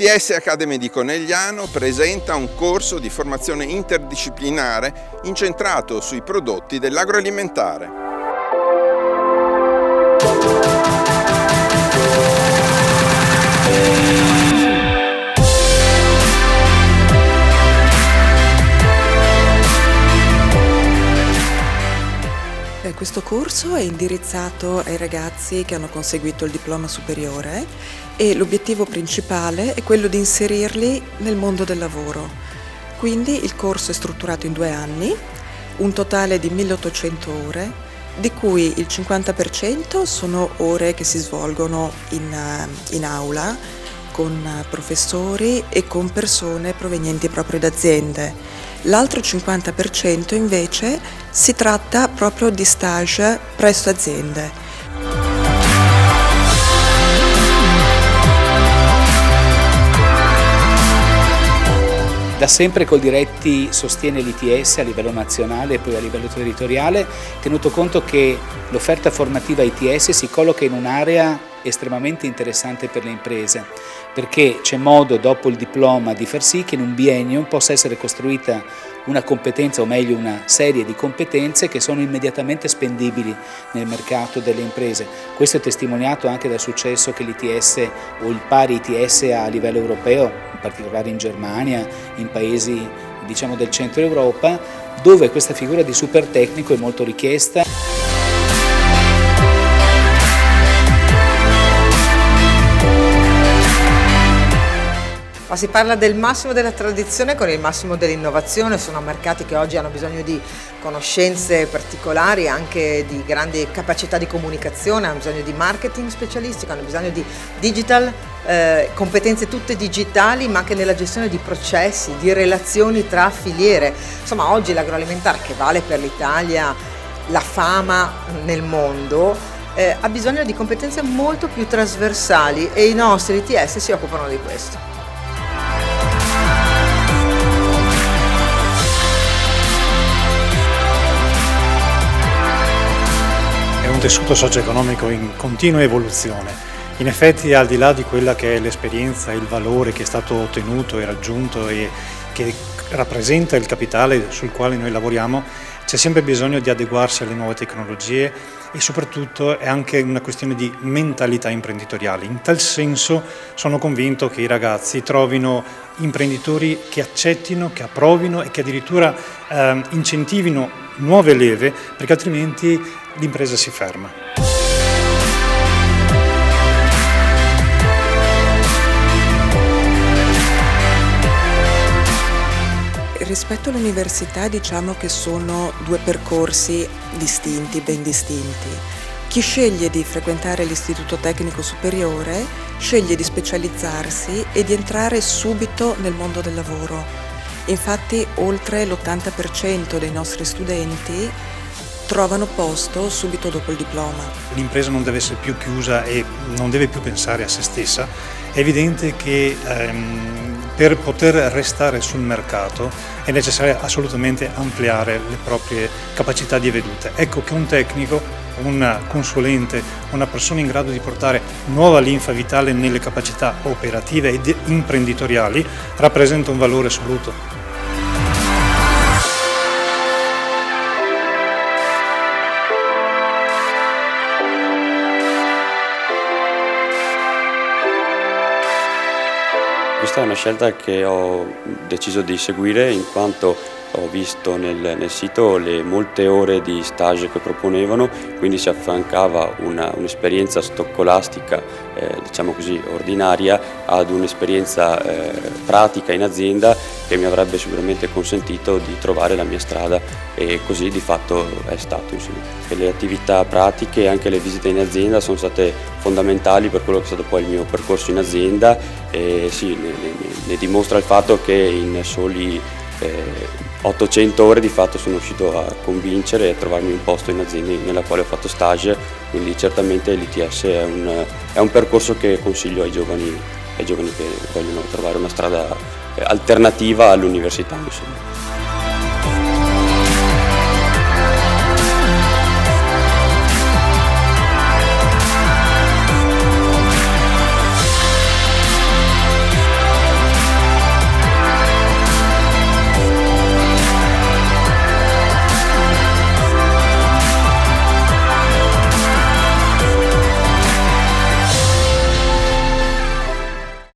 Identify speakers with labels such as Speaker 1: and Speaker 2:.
Speaker 1: L'ITS Academy di Conegliano presenta un corso di formazione interdisciplinare incentrato sui prodotti dell'agroalimentare.
Speaker 2: Questo corso è indirizzato ai ragazzi che hanno conseguito il diploma superiore e l'obiettivo principale è quello di inserirli nel mondo del lavoro. Quindi il corso è strutturato in 2 anni, un totale di 1800 ore, di cui il 50% sono ore che si svolgono in aula con professori e con persone provenienti proprio da aziende. L'altro 50% invece si tratta proprio di stage presso aziende.
Speaker 3: Da sempre Coldiretti sostiene l'ITS a livello nazionale e poi a livello territoriale, tenuto conto che l'offerta formativa ITS si colloca in un'area estremamente interessante per le imprese, perché c'è modo dopo il diploma di far sì che in un biennio possa essere costruita una competenza, o meglio una serie di competenze che sono immediatamente spendibili nel mercato delle imprese. Questo è testimoniato anche dal successo che l'ITS o il pari ITS ha a livello europeo, in particolare in Germania, in paesi del centro Europa, dove questa figura di super tecnico è molto richiesta.
Speaker 4: Ma si parla del massimo della tradizione con il massimo dell'innovazione, sono mercati che oggi hanno bisogno di conoscenze particolari, anche di grandi capacità di comunicazione, hanno bisogno di marketing specialistico, hanno bisogno di digital, competenze tutte digitali, ma anche nella gestione di processi, di relazioni tra filiere. Insomma, oggi l'agroalimentare, che vale per l'Italia la fama nel mondo, ha bisogno di competenze molto più trasversali e i nostri ITS si occupano di questo.
Speaker 5: Un tessuto socio-economico in continua evoluzione. In effetti, al di là di quella che è l'esperienza e il valore che è stato ottenuto e raggiunto e che rappresenta il capitale sul quale noi lavoriamo, c'è sempre bisogno di adeguarsi alle nuove tecnologie e soprattutto è anche una questione di mentalità imprenditoriale. In tal senso sono convinto che i ragazzi trovino imprenditori che accettino, che approvino e che addirittura incentivino nuove leve, perché altrimenti l'impresa si ferma.
Speaker 2: Rispetto all'università diciamo che sono 2 percorsi distinti, ben distinti. Chi sceglie di frequentare l'istituto tecnico superiore sceglie di specializzarsi e di entrare subito nel mondo del lavoro. Infatti oltre l'80% dei nostri studenti trovano posto subito dopo il diploma. L'impresa
Speaker 5: non deve essere più chiusa e non deve più pensare a se stessa. È evidente che per poter restare sul mercato è necessario assolutamente ampliare le proprie capacità di vedute. Ecco che un tecnico, un consulente, una persona in grado di portare nuova linfa vitale nelle capacità operative ed imprenditoriali rappresenta un valore assoluto.
Speaker 6: Questa è una scelta che ho deciso di seguire in quanto ho visto nel sito le molte ore di stage che proponevano, quindi si affiancava un'esperienza scolastica, ordinaria, ad un'esperienza pratica in azienda che mi avrebbe sicuramente consentito di trovare la mia strada, e così di fatto è stato. E le attività pratiche e anche le visite in azienda sono state fondamentali per quello che è stato poi il mio percorso in azienda, e sì, ne dimostra il fatto che in soli 800 ore di fatto sono riuscito a convincere e a trovarmi un posto in azienda nella quale ho fatto stage, quindi certamente l'ITS è un percorso che consiglio ai giovani che vogliono trovare una strada alternativa all'università.